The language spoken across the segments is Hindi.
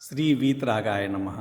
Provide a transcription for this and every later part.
श्री वीतरागाय नमः।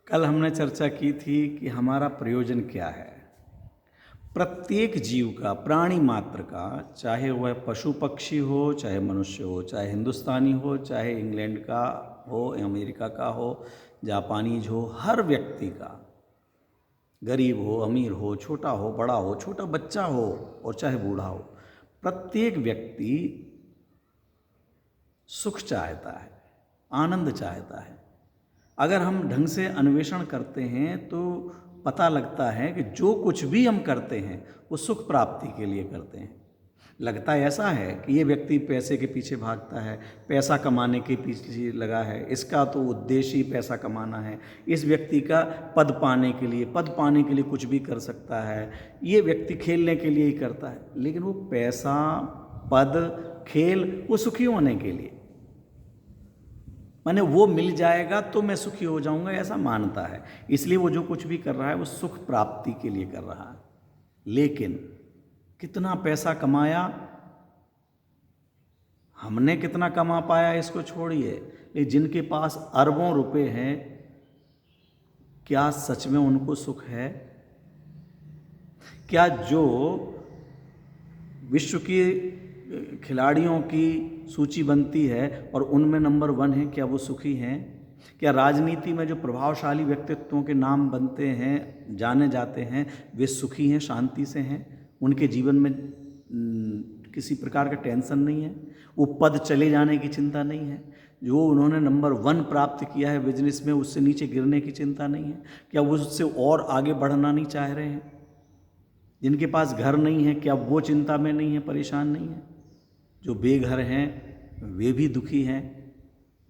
कल हमने चर्चा की थी कि हमारा प्रयोजन क्या है। प्रत्येक जीव का, प्राणी मात्र का, चाहे वह पशु पक्षी हो, चाहे मनुष्य हो, चाहे हिंदुस्तानी हो, चाहे इंग्लैंड का हो, अमेरिका का हो, जापानीज हो, हर व्यक्ति का, गरीब हो, अमीर हो, छोटा हो, बड़ा हो, छोटा बच्चा हो और चाहे बूढ़ा हो, प्रत्येक व्यक्ति सुख चाहता है, आनंद चाहता है। अगर हम ढंग से अन्वेषण करते हैं तो पता लगता है कि जो कुछ भी हम करते हैं वो सुख प्राप्ति के लिए करते हैं। लगता ऐसा है कि ये व्यक्ति पैसे के पीछे भागता है, पैसा कमाने के पीछे लगा है, इसका तो उद्देश्य ही पैसा कमाना है। इस व्यक्ति का पद पाने के लिए कुछ भी कर सकता है। ये व्यक्ति खेलने के लिए ही करता है, लेकिन वो पैसा, पद, खेल वो सुखी होने के लिए, माने वो मिल जाएगा तो मैं सुखी हो जाऊंगा, ऐसा मानता है। इसलिए वो जो कुछ भी कर रहा है वो सुख प्राप्ति के लिए कर रहा है। लेकिन कितना पैसा कमाया, हमने कितना कमा पाया इसको छोड़िए, लेकिन जिनके पास अरबों रुपए हैं, क्या सच में उनको सुख है? क्या जो विश्व की खिलाड़ियों की सूची बनती है और उनमें नंबर 1 है, क्या वो सुखी हैं? क्या राजनीति में जो प्रभावशाली व्यक्तित्वों के नाम बनते हैं, जाने जाते हैं, वे सुखी हैं, शांति से हैं, उनके जीवन में किसी प्रकार का टेंशन नहीं है, वो पद चले जाने की चिंता नहीं है, जो उन्होंने नंबर 1 प्राप्त किया है बिजनेस में उससे नीचे गिरने की चिंता नहीं है? क्या वो उससे और आगे बढ़ना नहीं चाह रहे हैं? जिनके पास घर नहीं है, क्या वो चिंता में नहीं है, परेशान नहीं है? जो बेघर हैं वे भी दुखी हैं।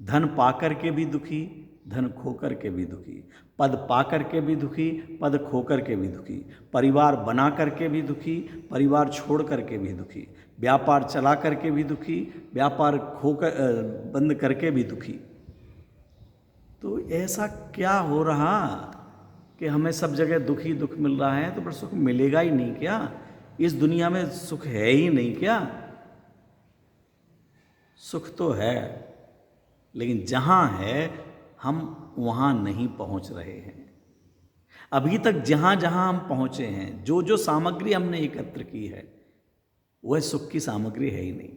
धन पाकर के भी दुखी, धन खोकर के भी दुखी, पद पाकर के भी दुखी, पद खोकर के भी दुखी, परिवार बना करके भी दुखी, परिवार छोड़ करके भी दुखी, व्यापार चला करके भी दुखी, व्यापार खोकर बंद करके भी दुखी। तो ऐसा क्या हो रहा कि हमें सब जगह दुखी दुख मिल रहा है? तो पर सुख मिलेगा ही नहीं क्या? इस दुनिया में सुख है ही नहीं क्या? सुख तो है, लेकिन जहाँ है हम वहाँ नहीं पहुँच रहे हैं। अभी तक जहाँ जहाँ हम पहुँचे हैं, जो जो सामग्री हमने एकत्र की है, वह सुख की सामग्री है ही नहीं।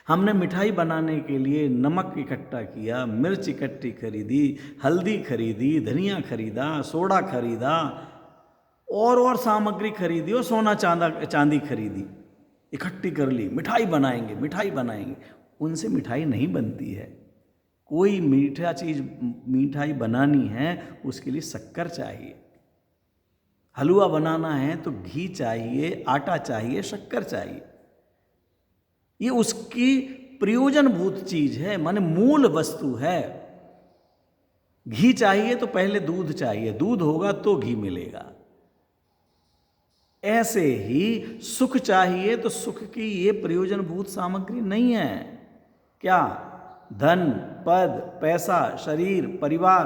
हमने मिठाई बनाने के लिए नमक इकट्ठा किया, मिर्च इकट्ठी खरीदी, हल्दी खरीदी, धनिया खरीदा, सोडा खरीदा और सामग्री खरीदी और सोना चांदी खरीदी, इकट्ठी कर ली। मिठाई बनाएंगे। उनसे मिठाई नहीं बनती है। कोई मिठाई बनानी है उसके लिए शक्कर चाहिए। हलवा बनाना है तो घी चाहिए, आटा चाहिए, शक्कर चाहिए। ये उसकी प्रयोजनभूत चीज है, माने मूल वस्तु है। घी चाहिए तो पहले दूध चाहिए, दूध होगा तो घी मिलेगा। ऐसे ही सुख चाहिए तो सुख की ये प्रयोजनभूत सामग्री नहीं है। क्या? धन, पद, पैसा, शरीर, परिवार,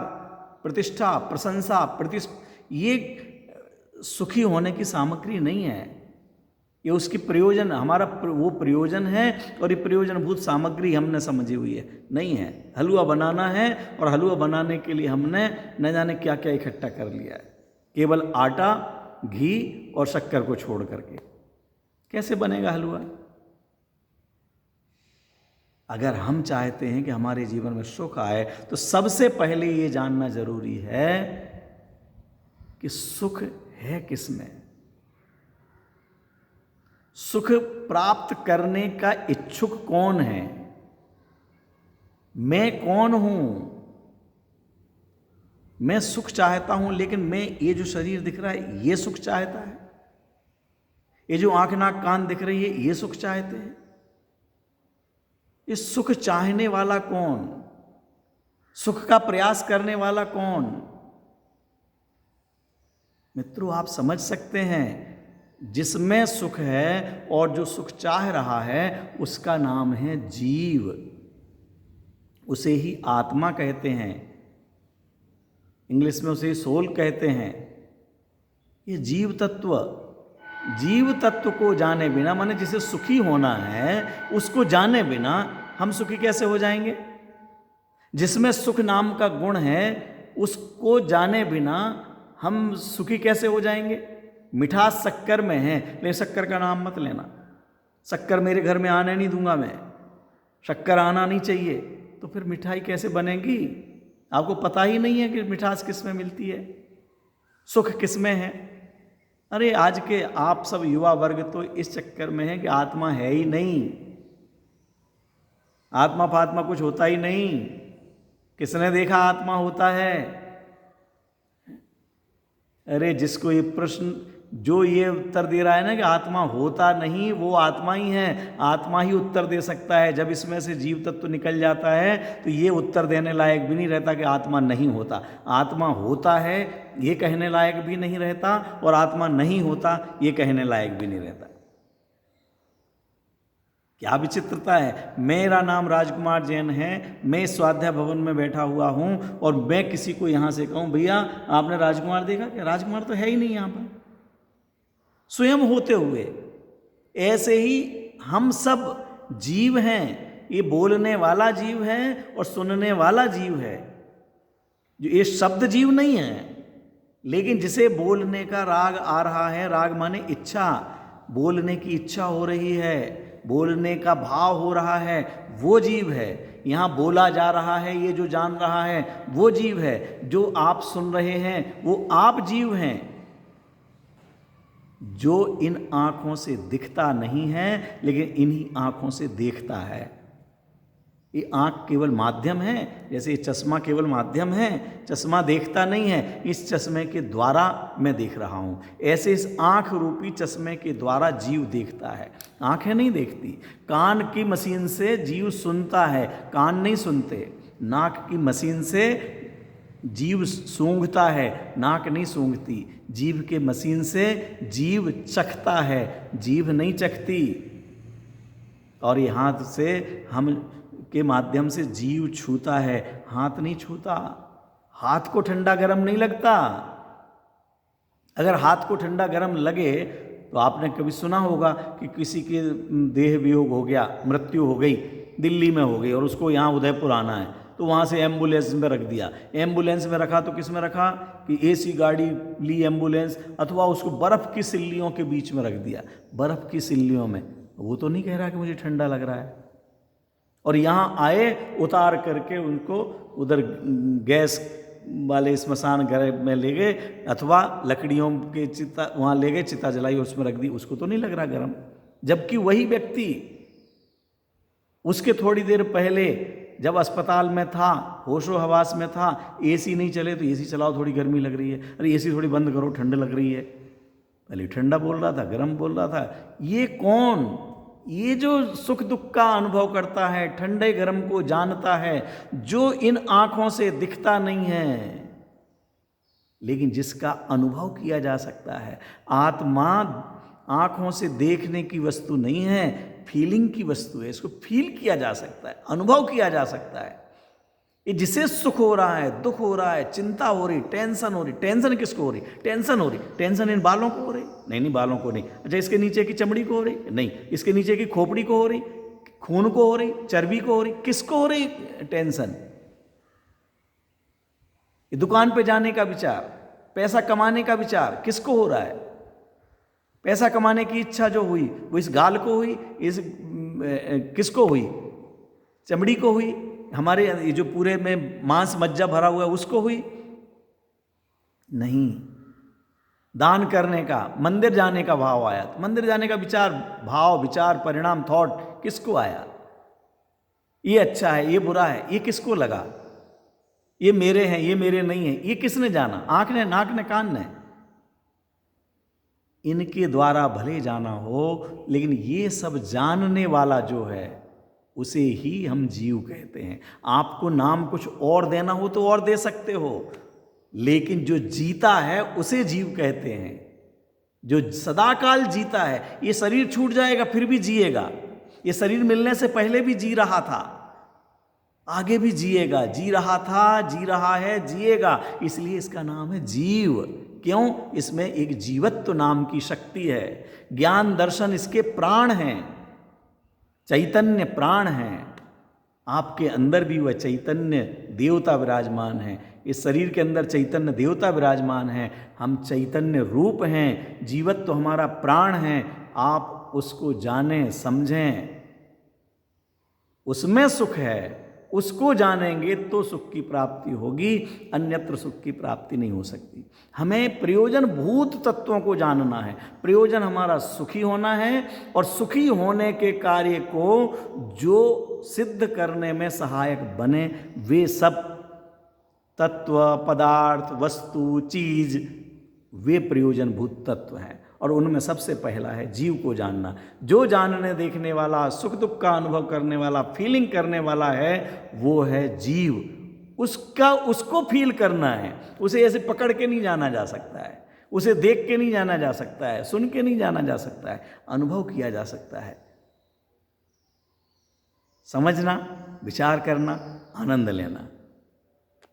प्रतिष्ठा, प्रशंसा, ये सुखी होने की सामग्री नहीं है। ये उसकी प्रयोजन, हमारा वो प्रयोजन है और ये प्रयोजनभूत सामग्री हमने समझी हुई है, नहीं है। हलवा बनाना है और हलवा बनाने के लिए हमने न जाने क्या क्या इकट्ठा कर लिया है, केवल आटा, घी और शक्कर को छोड़ करके। कैसे बनेगा हलवा? अगर हम चाहते हैं कि हमारे जीवन में सुख आए तो सबसे पहले ये जानना जरूरी है कि सुख है किसमें। सुख प्राप्त करने का इच्छुक कौन है? मैं कौन हूं? मैं सुख चाहता हूं, लेकिन मैं, ये जो शरीर दिख रहा है ये सुख चाहता है? ये जो आंख नाक कान दिख रही है ये सुख चाहते हैं? इस सुख चाहने वाला कौन? सुख का प्रयास करने वाला कौन? मित्रों, आप समझ सकते हैं, जिसमें सुख है और जो सुख चाह रहा है उसका नाम है जीव। उसे ही आत्मा कहते हैं, इंग्लिश में उसे सोल कहते हैं। ये जीव तत्व को जाने बिना, माने जिसे सुखी होना है उसको जाने बिना हम सुखी कैसे हो जाएंगे? जिसमें सुख नाम का गुण है, उसको जाने बिना हम सुखी कैसे हो जाएंगे? मिठास शक्कर में है, लेकिन शक्कर का नाम मत लेना। शक्कर मेरे घर में आने नहीं दूंगा मैं, शक्कर आना नहीं चाहिए। तो फिर मिठाई कैसे बनेगी? आपको पता ही नहीं है कि मिठास किस में मिलती है, सुख किस में है। अरे आज के आप सब युवा वर्ग तो इस चक्कर में है कि आत्मा है ही नहीं, आत्मा फात्मा कुछ होता ही नहीं। किसने देखा आत्मा होता है? अरे जिसको ये प्रश्न, जो ये उत्तर दे रहा है ना कि आत्मा होता नहीं, वो आत्मा ही है। आत्मा ही उत्तर दे सकता है। जब इसमें से जीव तत्व तो निकल जाता है तो ये उत्तर देने लायक भी नहीं रहता कि आत्मा नहीं होता। आत्मा होता है ये कहने लायक भी नहीं रहता, और आत्मा नहीं होता ये कहने लायक भी नहीं रहता। क्या विचित्रता है। मेरा नाम राजकुमार जैन है, मैं स्वाध्याय भवन में बैठा हुआ हूं, और मैं किसी को यहां से कहूं भैया आपने राजकुमार देखा क्या? राजकुमार तो है ही नहीं यहां पर, स्वयं होते हुए। ऐसे ही हम सब जीव हैं। ये बोलने वाला जीव है और सुनने वाला जीव है। जो ये शब्द जीव नहीं है, लेकिन जिसे बोलने का राग आ रहा है, राग माने इच्छा, बोलने की इच्छा हो रही है, बोलने का भाव हो रहा है, वो जीव है। यहाँ बोला जा रहा है, ये जो जान रहा है वो जीव है। जो आप सुन रहे हैं वो आप जीव हैं। जो इन आँखों से दिखता नहीं है लेकिन इन्हीं आँखों से देखता है। ये आँख केवल माध्यम है, जैसे ये चश्मा केवल माध्यम है, चश्मा देखता नहीं है। इस चश्मे के द्वारा मैं देख रहा हूँ, ऐसे इस आँख रूपी चश्मे के द्वारा जीव देखता है, आँखें नहीं देखती। कान की मशीन से जीव सुनता है, कान नहीं सुनते। नाक की मशीन से जीव सूंघता है, नाक नहीं सूंघती। जीभ के मशीन से जीव चखता है, जीभ नहीं चखती। और ये हाथ से हम के माध्यम से जीव छूता है, हाथ नहीं छूता। हाथ को ठंडा गरम नहीं लगता। अगर हाथ को ठंडा गरम लगे तो आपने कभी सुना होगा कि किसी के देह वियोग हो गया, मृत्यु हो गई, दिल्ली में हो गई, और उसको यहाँ उदयपुर आना है, तो वहाँ से एम्बुलेंस में रख दिया। एम्बुलेंस में रखा तो किस में रखा कि एसी गाड़ी ली एम्बुलेंस, अथवा उसको बर्फ़ की सिल्लियों के बीच में रख दिया। बर्फ़ की सिल्लियों में वो तो नहीं कह रहा कि मुझे ठंडा लग रहा है। और यहाँ आए, उतार करके उनको उधर गैस वाले स्मशान घर में ले गए, अथवा लकड़ियों के चिता वहाँ ले गए, चिता जलाई और उसमें रख दी। उसको तो नहीं लग रहा गर्म, जबकि वही व्यक्ति उसके थोड़ी देर पहले जब अस्पताल में था, होशो हवास में था, एसी नहीं चले तो एसी चलाओ, थोड़ी गर्मी लग रही है, अरे एसी थोड़ी बंद करो, ठंड लग रही है। पहले ठंडा बोल रहा था, गर्म बोल रहा था। ये कौन? ये जो सुख दुख का अनुभव करता है, ठंडे गर्म को जानता है, जो इन आँखों से दिखता नहीं है लेकिन जिसका अनुभव किया जा सकता है। आत्मा आँखों से देखने की वस्तु नहीं है, फीलिंग की वस्तु है। इसको फील किया जा सकता है, अनुभव किया जा सकता है। ये जिसे सुख हो रहा है, दुख हो रहा है, चिंता हो रही, टेंशन हो रही। टेंशन किसको हो रही? टेंशन हो रही। टेंशन इन बालों को हो रही? नहीं, बालों को नहीं। अच्छा, इसके नीचे की चमड़ी को हो रही? नहीं। इसके नीचे की खोपड़ी को हो रही, खून को हो रही, चर्बी को हो रही? किसको हो रही टेंशन? ये दुकान पे जाने का विचार, पैसा कमाने का विचार किसको हो रहा है? पैसा कमाने की इच्छा जो हुई वो इस गाल को हुई, इस किसको हुई? चमड़ी को हुई, हमारे ये जो पूरे में मांस मज्जा भरा हुआ है उसको हुई? नहीं। दान करने का, मंदिर जाने का भाव आया, तो मंदिर जाने का विचार, भाव, विचार, परिणाम, थॉट किसको आया? ये अच्छा है, ये बुरा है, ये किसको लगा? ये मेरे हैं, ये मेरे नहीं है, ये किसने जाना? आंख ने, नाक ने, कान ने? इनके द्वारा भले जाना हो, लेकिन ये सब जानने वाला जो है उसे ही हम जीव कहते हैं। आपको नाम कुछ और देना हो तो और दे सकते हो, लेकिन जो जीता है उसे जीव कहते हैं। जो सदाकाल जीता है, ये शरीर छूट जाएगा फिर भी जिएगा। ये शरीर मिलने से पहले भी जी रहा था, आगे भी जिएगा, जी रहा था, जी रहा है, जिएगा। इसलिए इसका नाम है जीव। क्यों? इसमें एक जीवत्व नाम की शक्ति है। ज्ञान दर्शन इसके प्राण हैं, चैतन्य प्राण हैं। आपके अंदर भी वह चैतन्य देवता विराजमान है, इस शरीर के अंदर चैतन्य देवता विराजमान है, हम चैतन्य रूप हैं, जीवत्व तो हमारा प्राण है। आप उसको जानें, समझें, उसमें सुख है, उसको जानेंगे तो सुख की प्राप्ति होगी, अन्यत्र सुख की प्राप्ति नहीं हो सकती। हमें प्रयोजन भूत तत्वों को जानना है। प्रयोजन हमारा सुखी होना है, और सुखी होने के कार्य को जो सिद्ध करने में सहायक बने वे सब तत्व, पदार्थ, वस्तु, चीज, वे प्रयोजन भूत तत्व हैं। और उनमें सबसे पहला है जीव को जानना। जो जानने देखने वाला, सुख दुख का अनुभव करने वाला, फीलिंग करने वाला है, वो है जीव। उसको फील करना है। उसे ऐसे पकड़ के नहीं जाना जा सकता है, उसे देख के नहीं जाना जा सकता है, सुन के नहीं जाना जा सकता है, अनुभव किया जा सकता है। समझना, विचार करना, आनंद लेना।